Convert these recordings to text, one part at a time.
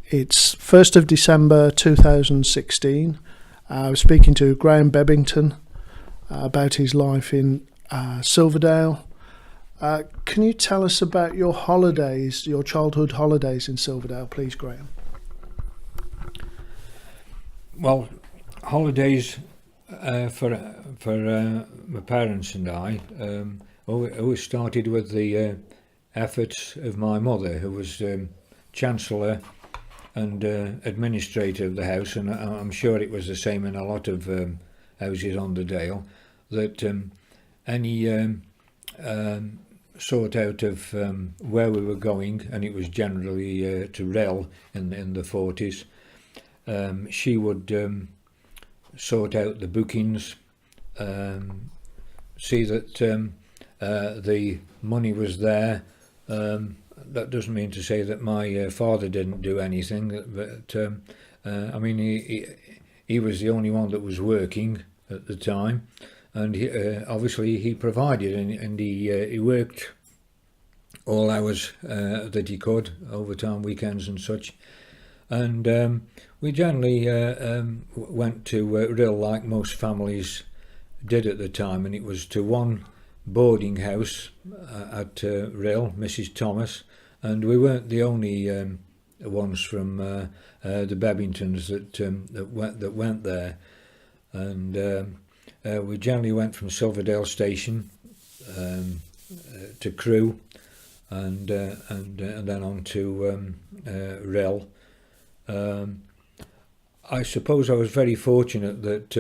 It's 1st of December 2016. I was speaking to Graham Bebbington about his life in Silverdale. Can you tell us about your holidays, your childhood holidays in Silverdale, please, Graham? Well, holidays for my parents and I always started with the efforts of my mother, who was Chancellor and administrator of the house, and I'm sure it was the same in a lot of houses on the Dale, that any sort out of where we were going, and it was generally to Rel in the 40s, she would sort out the bookings, see that the money was there. That doesn't mean to say that my father didn't do anything, but I mean, he was the only one that was working at the time, and obviously he provided, and he worked all hours that he could, overtime, weekends and such. And we generally went to Rhyl like most families did at the time, and it was to one boarding house at Rhyl, Mrs. Thomas, and we weren't the only ones from the Bebbingtons that went there. And we generally went from Silverdale Station to Crewe, and then on to Rhyl. I suppose I was very fortunate that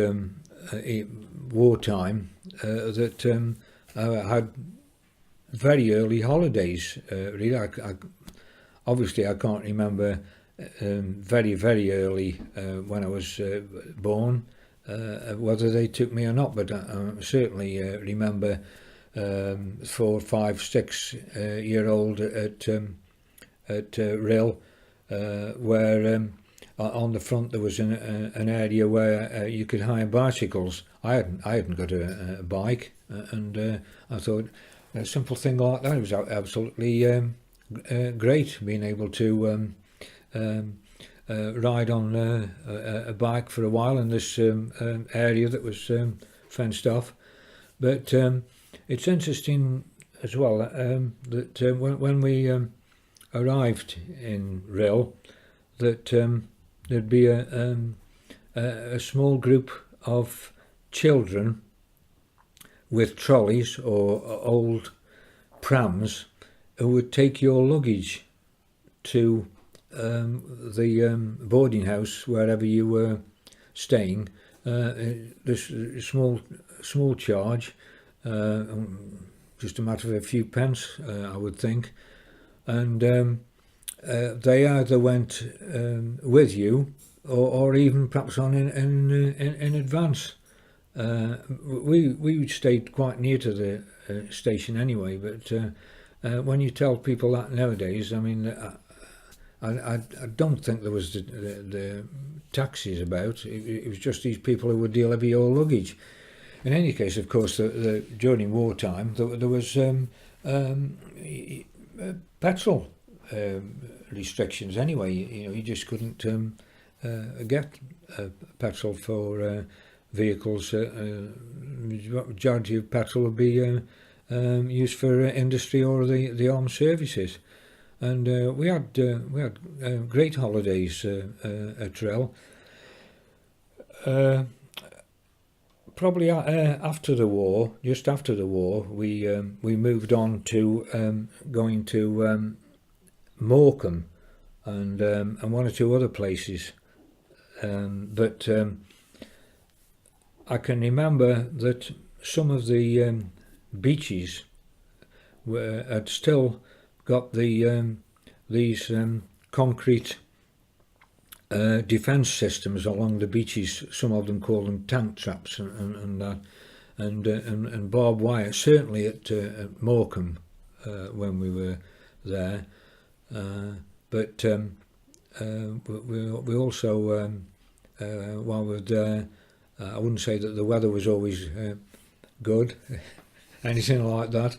wartime that I had very early holidays. Really, obviously I can't remember very early when I was born whether they took me or not, but I certainly remember 4, 5, 6 year old at Rhyl, where on the front there was an area where you could hire bicycles. I hadn't got a bike, and I thought a simple thing like that was absolutely great, being able to ride on a bike for a while in this area that was fenced off. But it's interesting as well that when we arrived in Rhyl, that there'd be a small group of children with trolleys or old prams who would take your luggage to the boarding house wherever you were staying. This small charge, just a matter of a few pence, I would think, and they either went with you or even perhaps on in advance. We stayed quite near to the station anyway, but when you tell people that nowadays, I mean, I don't think there was the taxis about. It was just these people who would deliver your luggage. In any case, of course, during wartime, there was petrol restrictions anyway. You know, you just couldn't get petrol for vehicles. Majority of petrol would be used for industry or the armed services. And we had great holidays at Rhyl. Probably after the war, just after the war, we moved on to going to Morecambe and one or two other places. But I can remember that some of the beaches had still got these concrete defence systems along the beaches. Some of them call them tank traps and that, and barbed wire. Certainly at Morecambe when we were there, but we also while we were there, I wouldn't say that the weather was always good, anything like that.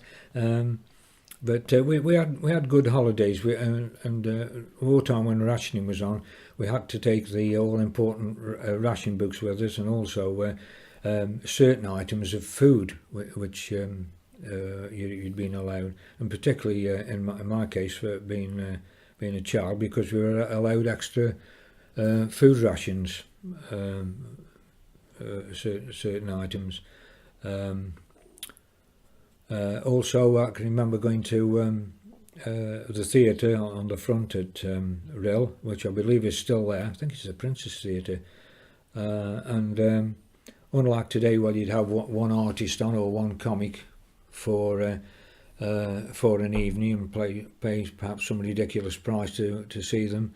But we had good holidays. Wartime, when rationing was on, we had to take the all important ration books with us, and also certain items of food which you'd been allowed, and particularly in my case for being a child, because we were allowed extra food rations, certain items. Also, I can remember going to the theatre on the front at Rill, which I believe is still there. I think it's the Princess Theatre. And unlike today, where you'd have one artist on or one comic for an evening and pay perhaps some ridiculous price to see them,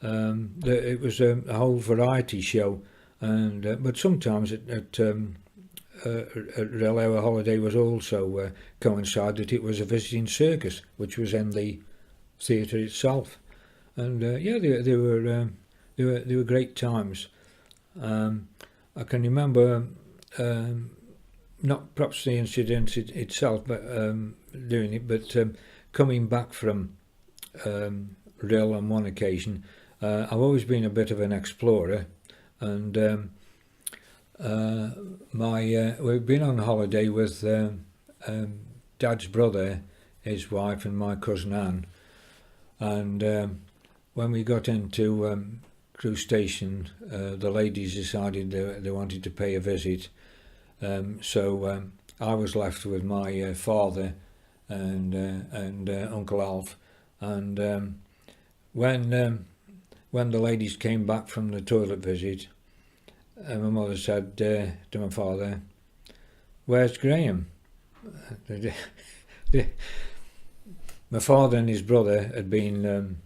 it was a whole variety show. And but sometimes at Rill, our holiday was also coincided that it was a visiting circus, which was in the theatre itself, and they were great times. I can remember not perhaps the incident itself, but doing it, but coming back from Rill on one occasion. I've always been a bit of an explorer, and we've been on holiday with Dad's brother, his wife, and my cousin Anne. And when we got into Crewe Station, the ladies decided they wanted to pay a visit. So I was left with my father and Uncle Alf. And when the ladies came back from the toilet visit, my mother said to my father, "Where's Graham?" My father and his brother had been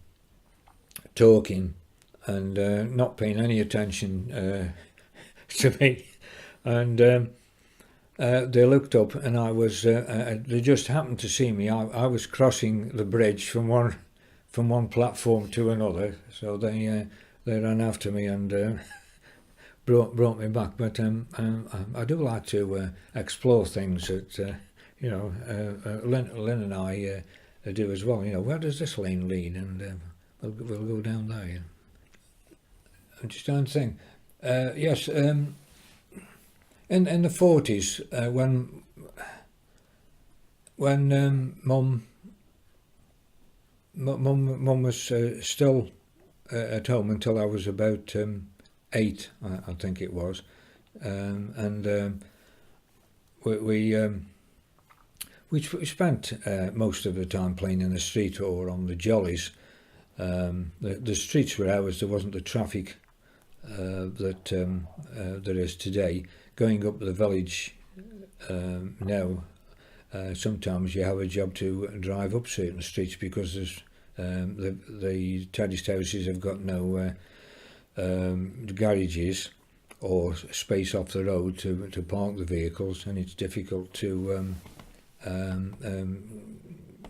talking and not paying any attention to me, and they looked up, and I was. They just happened to see me. I was crossing the bridge from one platform to another, so they ran after me and brought me back. But I do like to explore things that Lynn and I do as well. Where does this lane lead? And we'll go down there. I'm just trying to think. Yes, in the 40s, when Mum was still at home until I was about 8, I think it was, and we spent most of the time playing in the street or on the jollies. The streets were ours. There wasn't the traffic that there is today. Going up the village now, sometimes you have a job to drive up certain streets because there's the terraced houses have got no garages or space off the road to park the vehicles, and it's difficult to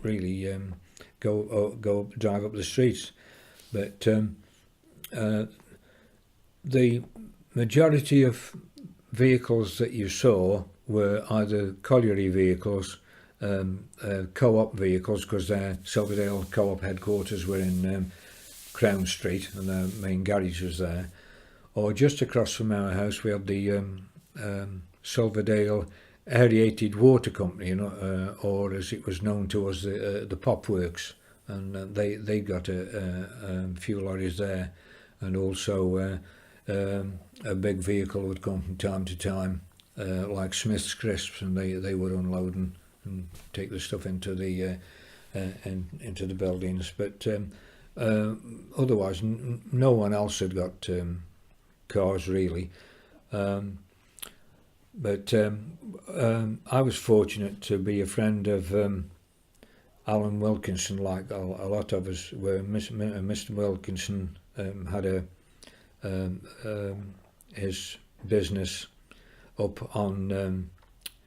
really go drive up the streets. But the majority of vehicles that you saw were either colliery vehicles, co-op vehicles, because their Silverdale co-op headquarters were in Crown Street and their main garage was there, or just across from our house we had the Silverdale Aerated Water Company, or as it was known to us, the Pop Works, and they got a few lorries there, and also a big vehicle would come from time to time, like Smith's Crisps, and they would unload and take the stuff into the buildings. But otherwise, no one else had got cars really. But I was fortunate to be a friend of Alan Wilkinson, like a lot of us were. Mr. Wilkinson had his business up on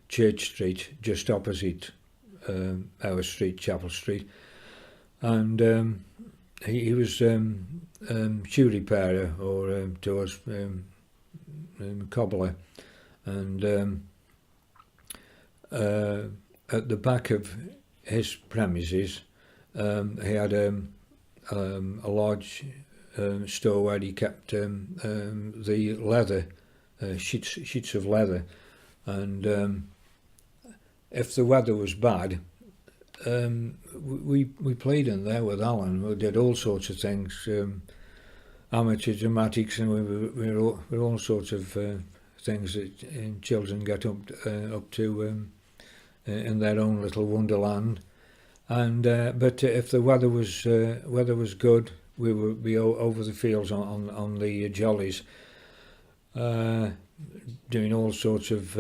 Church Street, just opposite our street, Chapel Street, and he was shoe repairer, or to us cobbler, and at the back of his premises, he had a large store where he kept the leather, sheets of leather, and if the weather was bad, we played in there with Alan. We did all sorts of things, amateur dramatics, and we were all sorts of things that children get up to in their own little wonderland. And but if the weather was good, we would be over the fields on the jollies, doing all sorts of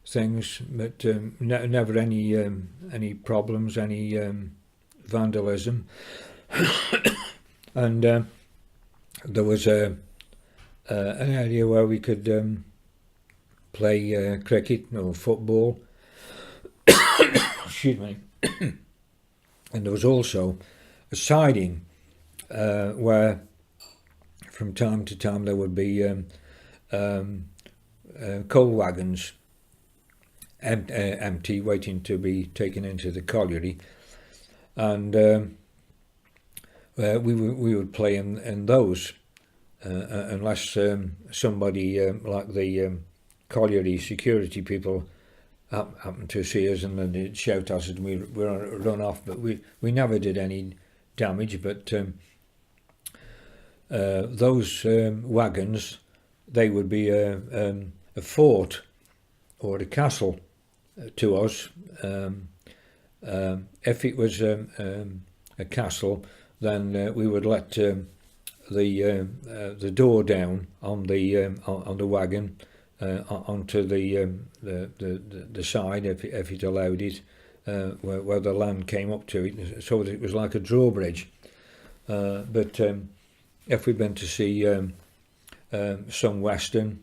things, but never any problems, any vandalism. And there was an area where we could play cricket or football. Excuse me. And there was also a siding where from time to time there would be coal wagons empty, waiting to be taken into the colliery, and we would play in those, unless somebody like the colliery security people happened to see us, and then they'd shout at us and we'd run off. But we never did any damage. But those wagons, they would be a fort or a castle to us. If it was a castle, then we would let the door down on the wagon, onto the side, if it allowed it, where the land came up to it, so that it was like a drawbridge. But if we'd been to see some western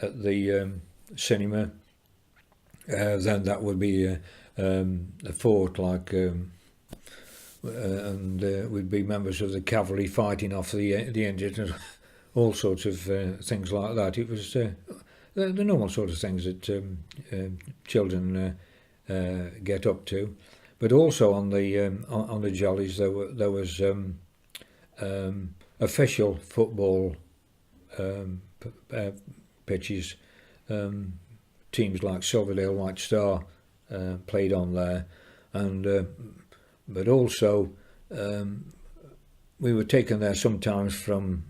at the cinema, then that would be a fort, like, and we'd be members of the cavalry fighting off the Indians, and all sorts of things like that. It was the normal sort of things that children get up to. But also on the jollies there was official football pitches. Teams like Silverdale, White Star played on there, and but also we were taken there sometimes from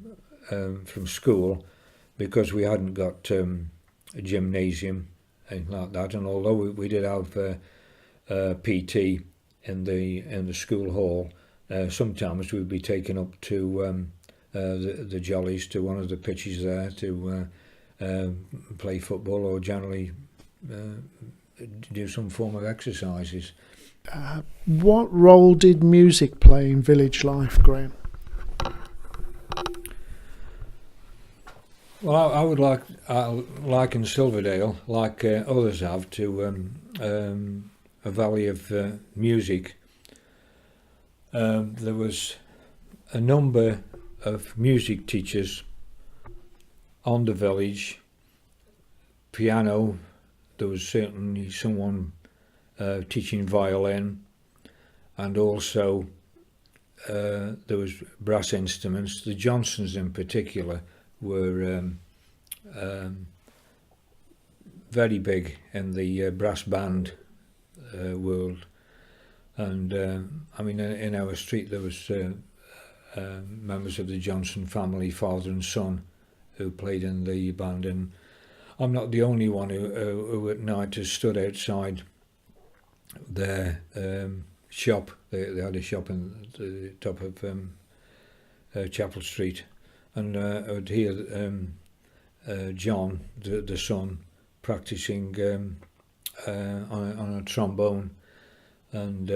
school, because we hadn't got a gymnasium and like that. And although we did have PT in the school hall, sometimes we'd be taken up to the jollies, to one of the pitches there, to play football, or generally do some form of exercises. What role did music play in village life, Graham? Well, I would like in Silverdale, like others have, to a valley of music. There was a number of music teachers on the village. Piano, there was certainly someone teaching violin, and also there was brass instruments. The Johnsons in particular were very big in the brass band world, and I mean, in our street there was members of the Johnson family, father and son, who played in the band. And I'm not the only one who at night has stood outside their shop. They had a shop in the top of Chapel Street, and I would hear John, the son, practicing on a trombone, and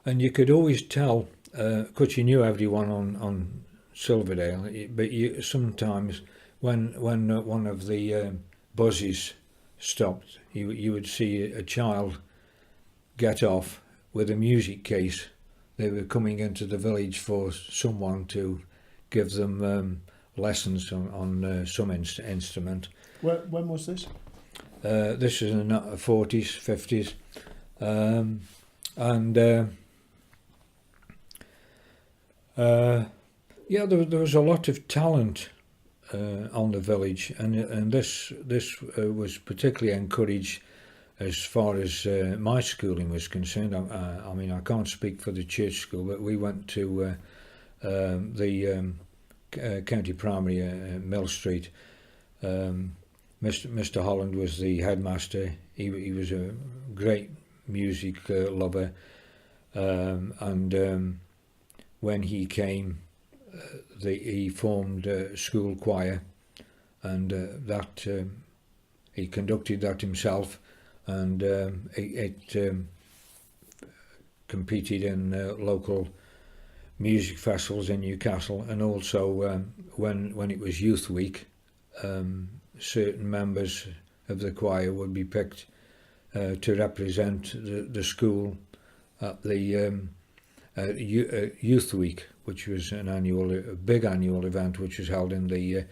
you could always tell, because you knew everyone on Silverdale, but you sometimes when one of the buses stopped, you would see a child get off with a music case. They were coming into the village for someone to give them lessons on some instrument. When was this? This is in the 40s, 50s, And yeah, there was a lot of talent on the village, and this was particularly encouraged as far as my schooling was concerned. I mean, I can't speak for the church school, but we went to the county primary, Mill Street. Mr. Holland was the headmaster. He was a great music lover, and when he came, he formed a school choir, and that he conducted that himself, and it competed in local music festivals in Newcastle, and also when it was Youth Week, certain members of the choir would be picked to represent the school at the Youth Week, which was a big annual event, which was held in the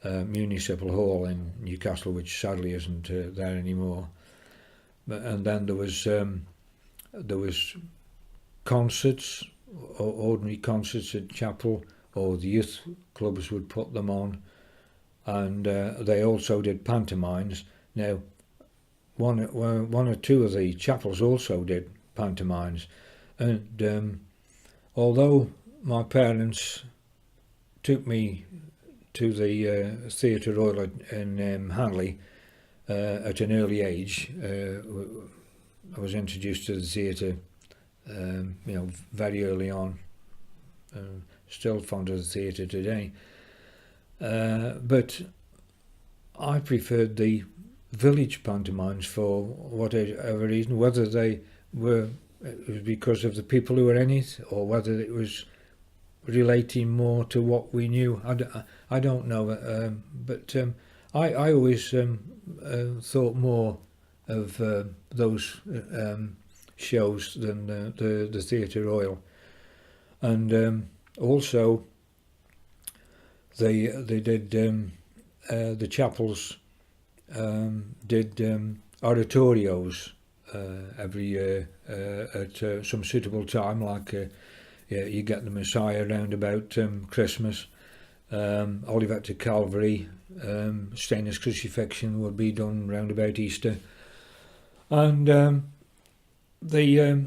Municipal Hall in Newcastle, which sadly isn't there anymore. And then there was concerts, ordinary concerts at chapel, or the youth clubs would put them on, and they also did pantomimes. Now, one or two of the chapels also did pantomimes, and although my parents took me to the Theatre Royal in Hanley at an early age, I was introduced to the theatre very early on. Still fond of the theatre today, but I preferred the village pantomimes for whatever reason, whether it was because of the people who were in it, or whether it was relating more to what we knew. I don't know, but I always thought more of those shows than the Theatre Royal, and also they did the chapels did oratorios every year at some suitable time, like you get the Messiah round about Christmas, Olivet to Calvary, Stainless Crucifixion would be done round about Easter, and these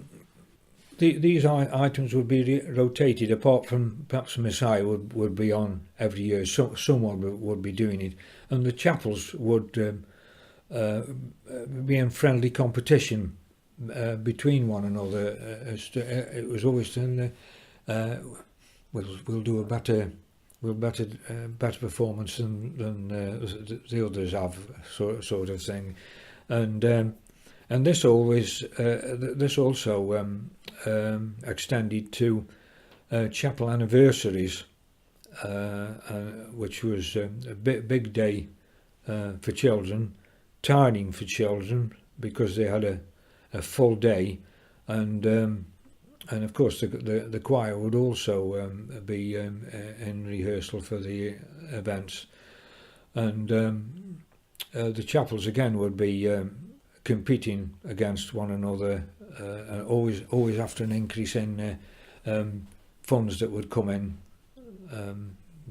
items would be rotated, apart from perhaps the Messiah would be on every year. Someone would be doing it, and the chapels would be in friendly competition between one another. It was always done. We'll do a better performance than the others have, sort of thing, and this also extended to chapel anniversaries, which was a big day for children, tiring for children because they had a full day, and of course the choir would also be in rehearsal for the events, and the chapels again would be competing against one another, always after an increase in funds that would come in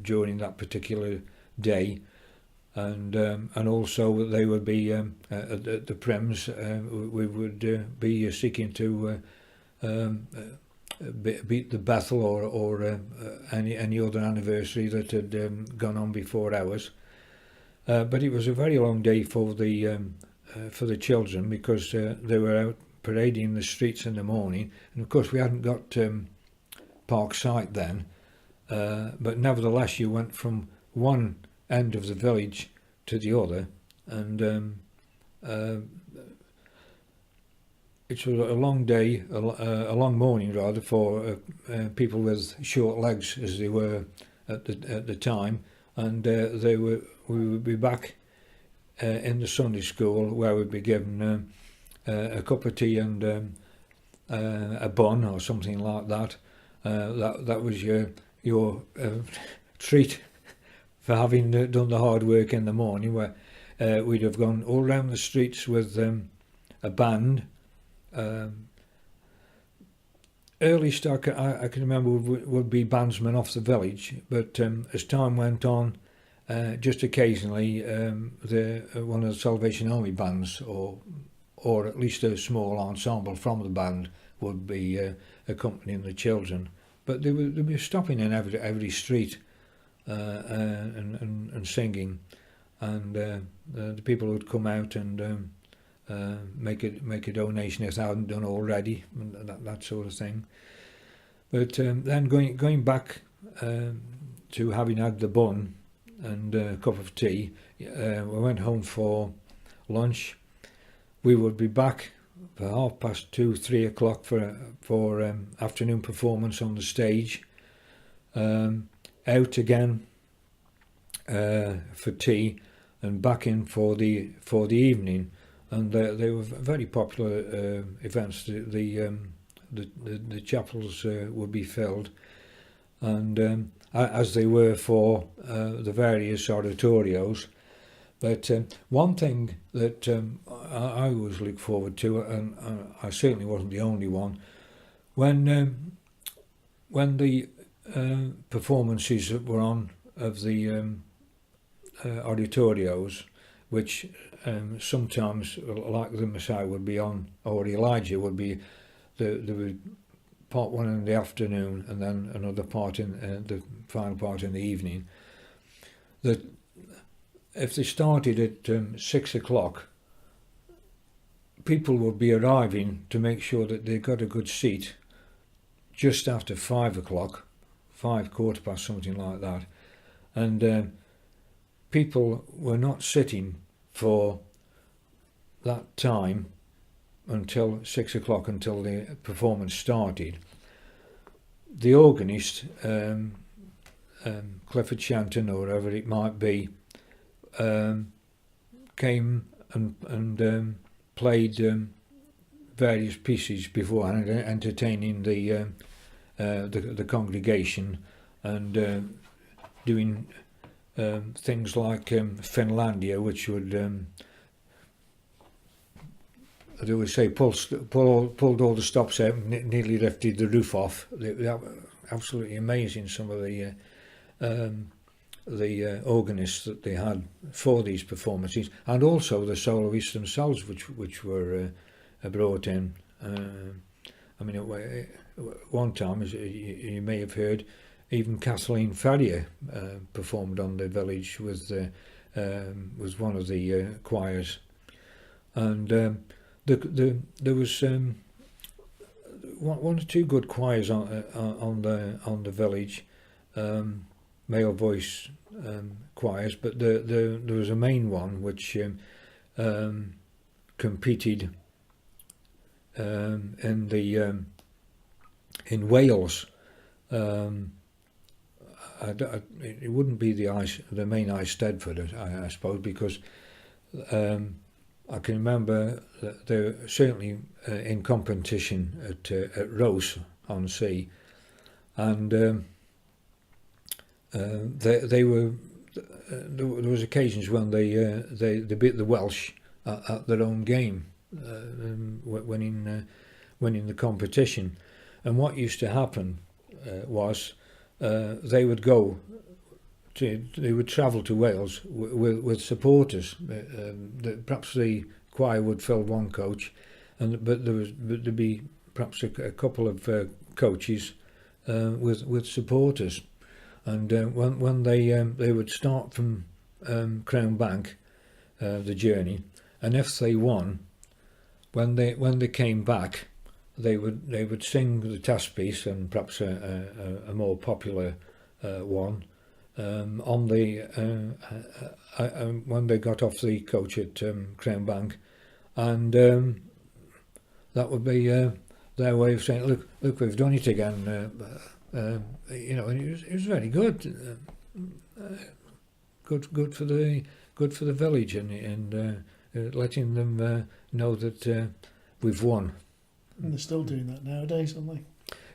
during that particular day, and also they would be at the Prims. We would be seeking to beat the Bethel or any other anniversary that had gone on before ours. But it was a very long day for the children, because they were out parading the streets in the morning, and of course we hadn't got Park Site then, but nevertheless you went from one end of the village to the other, and it was a long day, a long morning rather, for people with short legs, as they were at the time, and we would be back in the Sunday school, where we'd be given a cup of tea and a bun or something like that. That was your treat for having done the hard work in the morning, where we'd have gone all around the streets with a band earliest I can remember would be bandsmen off the village, but as time went on, just occasionally one of the Salvation Army bands, or at least a small ensemble from the band, would be accompanying the children. But they were stopping in every street and singing, and the people would come out and make a donation if they hadn't done already, and that sort of thing. But then going back to having had the bun and a cup of tea, we went home for lunch. We would be back for 2:30, 3 o'clock for afternoon performance on the stage. Out again for tea, and back in for the evening. And they were very popular events. The chapels would be filled, and as they were for the various oratorios. But one thing that I always look forward to, and I certainly wasn't the only one, when the performances that were on of the oratorios, which sometimes, like the Messiah would be on, or Elijah would be, there would part one in the afternoon and then another part in the final part in the evening. That if they started at 6 o'clock, people would be arriving to make sure that they got a good seat just after 5 o'clock, 5 quarter past, something like that, and people were not sitting for that time until 6 o'clock, until the performance started. The organist, Clifford Shanton or whoever it might be, came and played various pieces beforehand, entertaining the congregation, and doing things like Finlandia, which would, they would say, pulled all the stops out and nearly lifted the roof off. They were absolutely amazing, some of the organists that they had for these performances, and also the soloists themselves, which were brought in. I mean, at one time, as you may have heard, even Kathleen Ferrier performed on the village with was one of the choirs, and there was one or two good choirs on the village, male voice choirs, but there was a main one which competed in Wales. It wouldn't be the main Eisteddfod, I suppose, because I can remember that they were certainly in competition at Rose on Sea, and they were. There was occasions when they beat the Welsh at their own game, winning the competition. And what used to happen was they would travel to Wales with supporters. Perhaps the choir would fill one coach, but there'd be perhaps a couple of coaches with supporters. And when they would start from Crown Bank, the journey, and if they won, when they came back, they would sing the task piece and perhaps a more popular one on the when they got off the coach at Crown Bank, and that would be their way of saying, look, we've done it again. You know, and it was very good, good for the village, and letting them know that we've won. And they're still doing that nowadays, aren't they?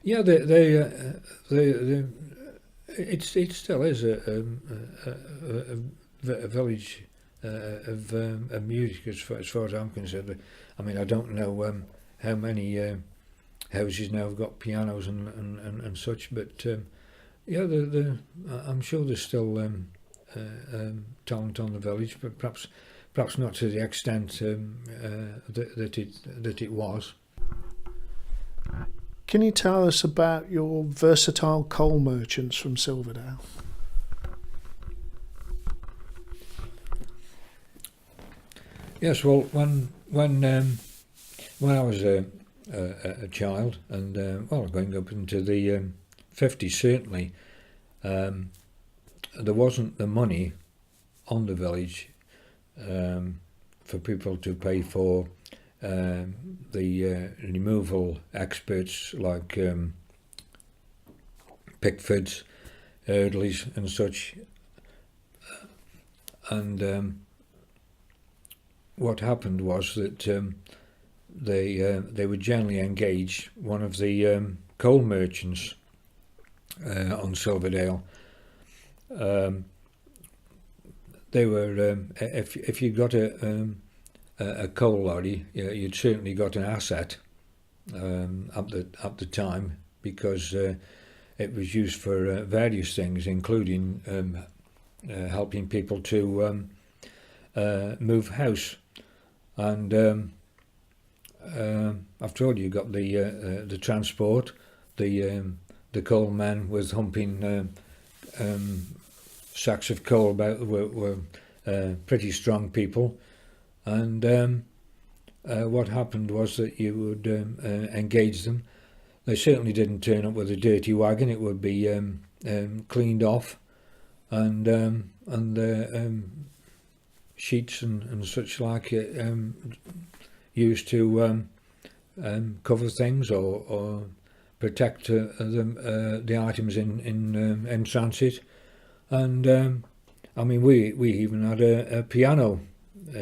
Yeah, it still is a village of music as far as I'm concerned. I mean, I don't know how many houses now have got pianos and such. But yeah, I'm sure there's still talent on the village, but perhaps not to the extent that it was. Can you tell us about your versatile coal merchants from Silverdale? Yes, well, when I was a child, and well, going up into the 50s, certainly, there wasn't the money on the village for people to pay for the removal experts like Pickfords, Erdleys and such. And what happened was that they would generally engage one of the coal merchants on Silverdale. They were if you got a coal lorry, you'd certainly got an asset at the time, because it was used for various things, including helping people to move house. And I've told you got the transport. The coal men with humping sacks of coal about were pretty strong people. And what happened was that you would engage them. They certainly didn't turn up with a dirty wagon. It would be cleaned off, and the sheets and such like used to cover things or protect the items in transit. And I mean, we even had a piano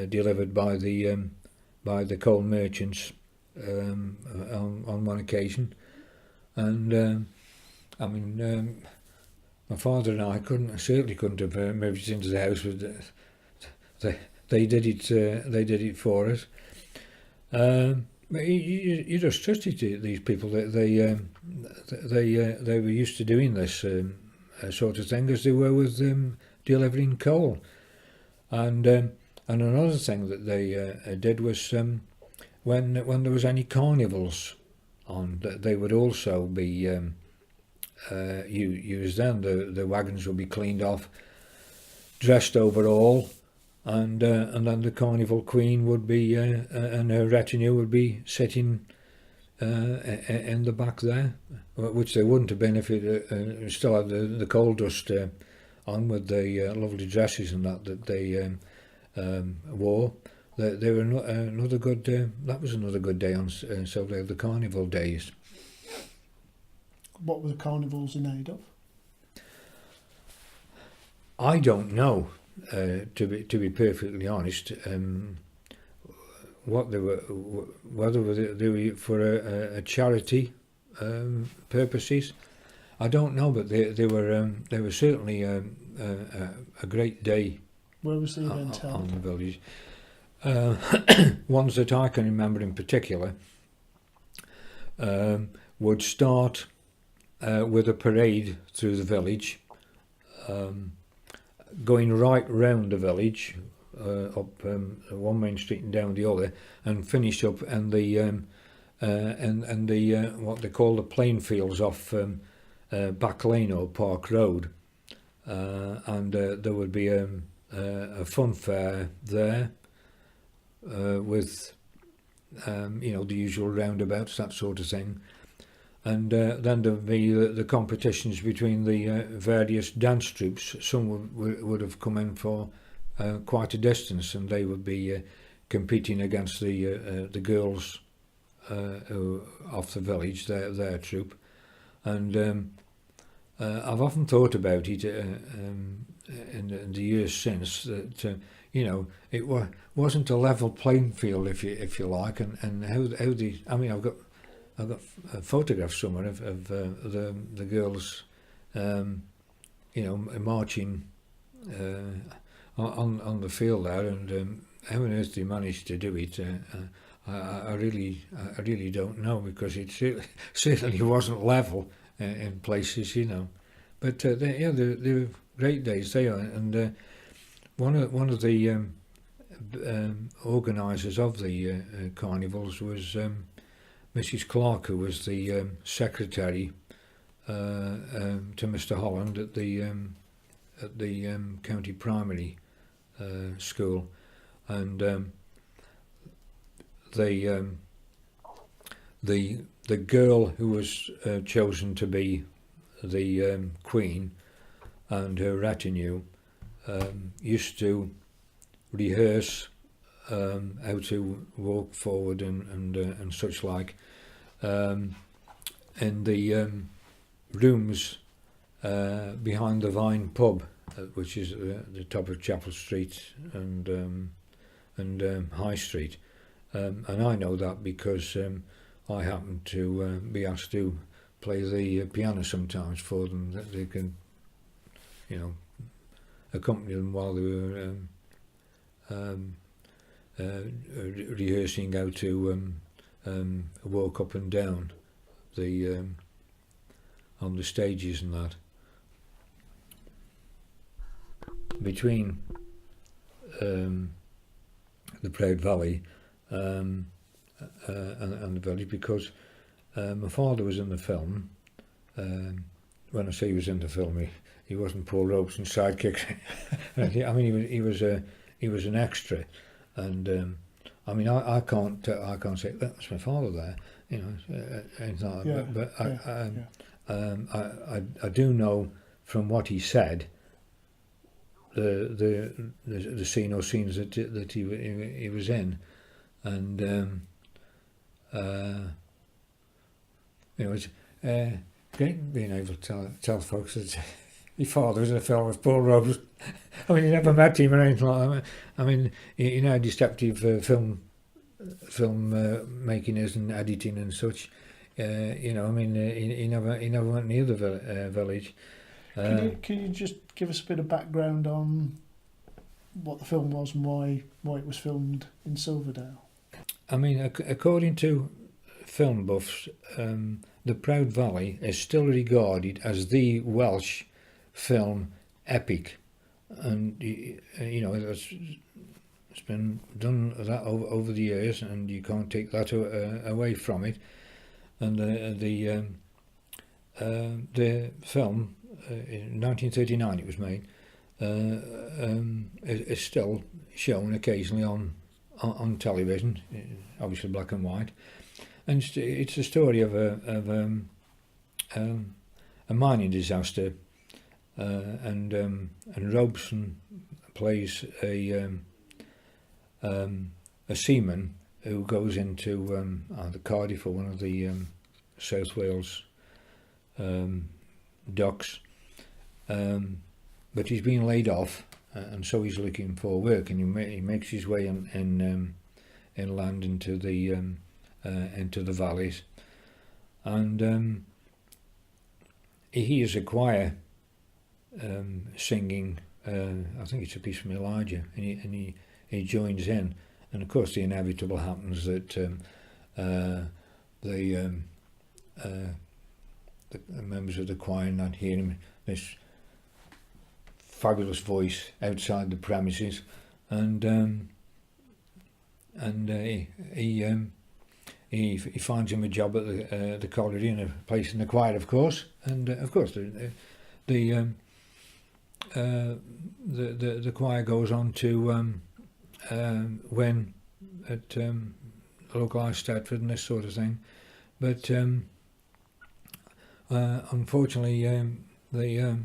delivered by the coal merchants on one occasion. And I mean, my father and I certainly couldn't have moved it into the house. They did it for us. But you just trusted these people that they were used to doing this sort of thing, as they were with delivering coal. And another thing that they did was when there was any carnivals on, they would also be used. Then the wagons would be cleaned off, dressed over all, and then the carnival queen would be and her retinue would be sitting in the back there, which they wouldn't have been if it still had the coal dust on, with the lovely dresses and that they wore. They were another good. That was another good day on Silverdale, the carnival days. What were the carnivals in aid of? I don't know, to be perfectly honest. What they were, whether they were for a charity purposes, I don't know. But they were certainly a great day. Where was the event held? On the village. Ones that I can remember in particular would start with a parade through the village, going right round the village, up one main street and down the other, and finish up in the and the what they call the plain fields off Back Lane or Park Road, and there would be a fun fair there with the usual roundabouts, that sort of thing. And then there would be the competitions between the various dance troupes. Some would have come in for quite a distance, and they would be competing against the girls off the village, their troupe. And I've often thought about it in the years since, that it wasn't a level playing field, if you like, and how the, I mean, I've got a photograph somewhere of the girls, marching on the field there, and how on earth they managed to do it, I really don't know, because it certainly wasn't level in places, you know. But they're great days, they are. And one of the organisers of the carnivals was Mrs. Clark, who was the secretary to Mr. Holland at the county primary school, and the girl who was chosen to be the queen and her retinue used to rehearse how to walk forward and such like in the rooms behind the Vine pub, which is at the top of Chapel Street and High Street, and I know that because I happen to be asked to play the piano sometimes for them, that they can, you know, accompany them while they were rehearsing how to walk up and down the on the stages and that. Between the Proud Valley and the village, because my father was in the film. When I say he was in the film, he wasn't Paul Robeson's sidekick. I mean, he was an extra, and I mean, I can't say that's my father there, you know, anything like that. But I do know from what he said the scene or scenes that he was in, and you know, it's great being able to tell folks that your father was in a film with Paul Robeson. I mean, you never met him or anything like that. I mean, you know how destructive film making is and editing and such. You know, I mean, he never went near the village. Can you just give us a bit of background on what the film was and why it was filmed in Silverdale? I mean, according to film buffs, the Proud Valley is still regarded as the Welsh film epic, and you know, it's been done that over the years, and you can't take that away from it. And the film, in 1939 it was made, is still shown occasionally on television, obviously black and white, and it's a story of a mining disaster, and Robeson plays a seaman who goes into either Cardiff or one of the South Wales docks, but he's been laid off, and so he's looking for work, and he makes his way in land into the valleys, and he hears a choir singing. I think it's a piece from Elijah, and he joins in, and of course the inevitable happens that the members of the choir not hear him, this fabulous voice outside the premises, and he finds him a job at the college, in a place in the choir, of course, and of course the choir goes on to win at localised Stratford and this sort of thing, but unfortunately the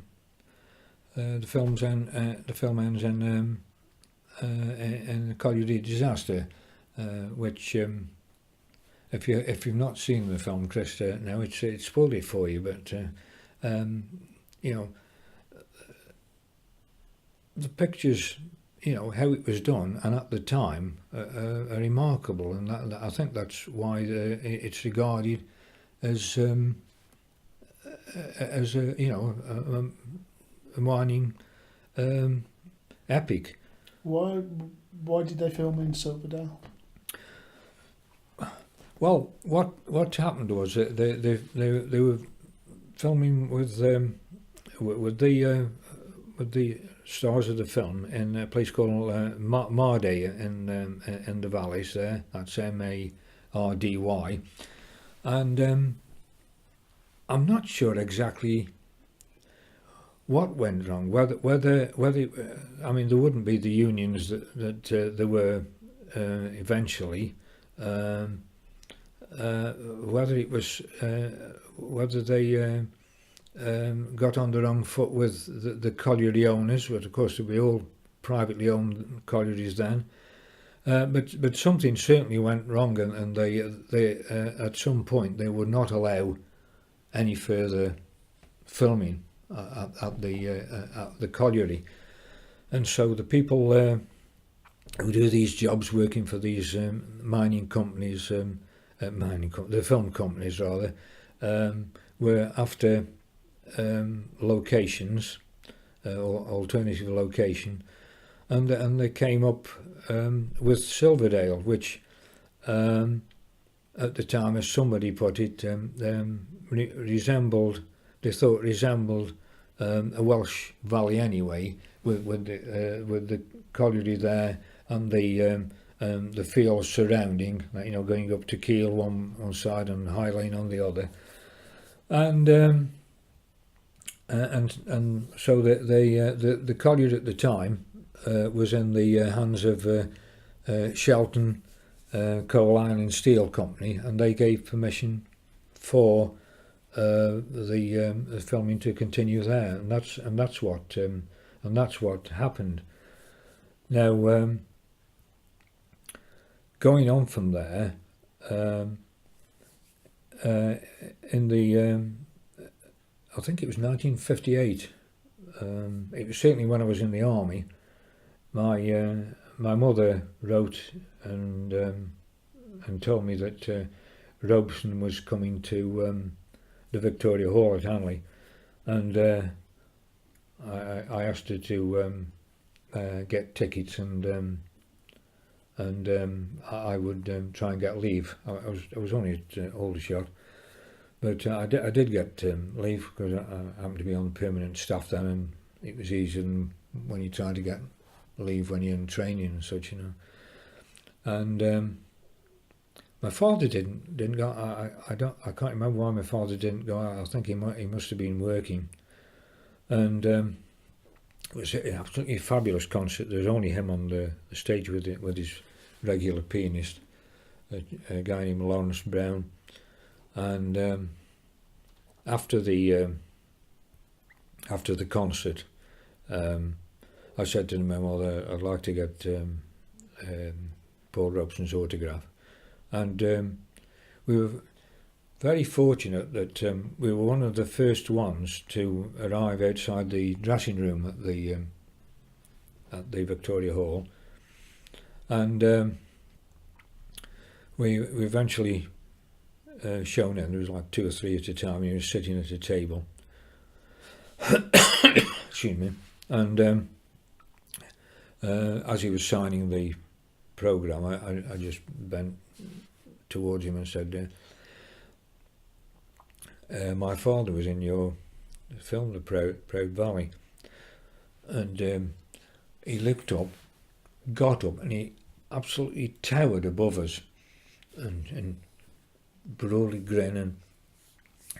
film ends in a colliery disaster, which if you've not seen the film, Chris, now it's spoiled it for you, but you know, the pictures, you know, how it was done and at the time are remarkable, and I think that's why it's regarded as a, you know, a mining epic. Why did they film in Silverdale? Well, what happened was that they were filming with the stars of the film in a place called Mardy in the valleys there. That's Mardy, and I'm not sure exactly what went wrong. Whether I mean, there wouldn't be the unions that there were eventually. Whether it was whether they got on the wrong foot with the colliery owners, but of course we all privately owned collieries then. But something certainly went wrong, and they at some point they would not allow any further filming at the colliery, and so the people who do these jobs working for these mining companies, the film companies rather, were after locations, or alternative location, and they came up with Silverdale, which at the time, as somebody put it, resembled a Welsh valley anyway, with the colliery there and the fields surrounding, going up to Kiel one side and High Lane on the other, and so the colliery at the time was in the hands of Shelton Coal Iron and Steel Company, and they gave permission for the filming to continue there, and that's what happened. Now, going on from there, in the I think it was 1958. It was certainly when I was in the army. My mother wrote and told me that Robeson was coming to the Victoria Hall at Hanley, and I asked her to get tickets, and I would try and get leave. I was only at Aldershot, but I did get leave because I happened to be on permanent staff then, and it was easier than when you try to get leave when you're in training and such, And my father didn't go. I can't remember why my father didn't go. I think he must have been working, and it was an absolutely fabulous concert. There was only him on the stage with his regular pianist, a guy named Lawrence Brown, and after the concert, I said to my mother, I'd like to get Paul Robeson's autograph, and we were very fortunate that we were one of the first ones to arrive outside the dressing room at the Victoria Hall, and we eventually shown in. There was like 2 or 3 at a time. He was sitting at a table. Excuse me, and as he was signing the programme, I just bent towards him and said, my father was in your film, The Proud Valley, and he looked up, got up, and he absolutely towered above us, and broadly grinning,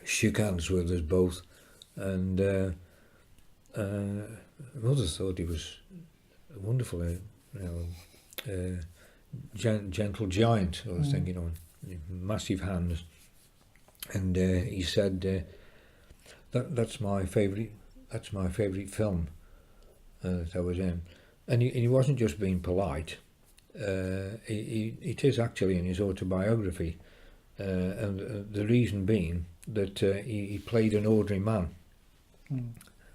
shook hands with us both, and mother thought he was a wonderful, gentle giant. I was thinking on massive hands, and he said, "That's my favourite. That's my favourite film that I was in." And he wasn't just being polite. It is actually in his autobiography, and the reason being that he played an ordinary man,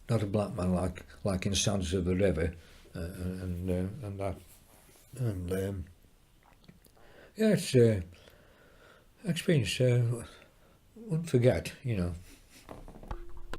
not a black man like in Sands of the River, and that, and yeah, it's experience wouldn't forget,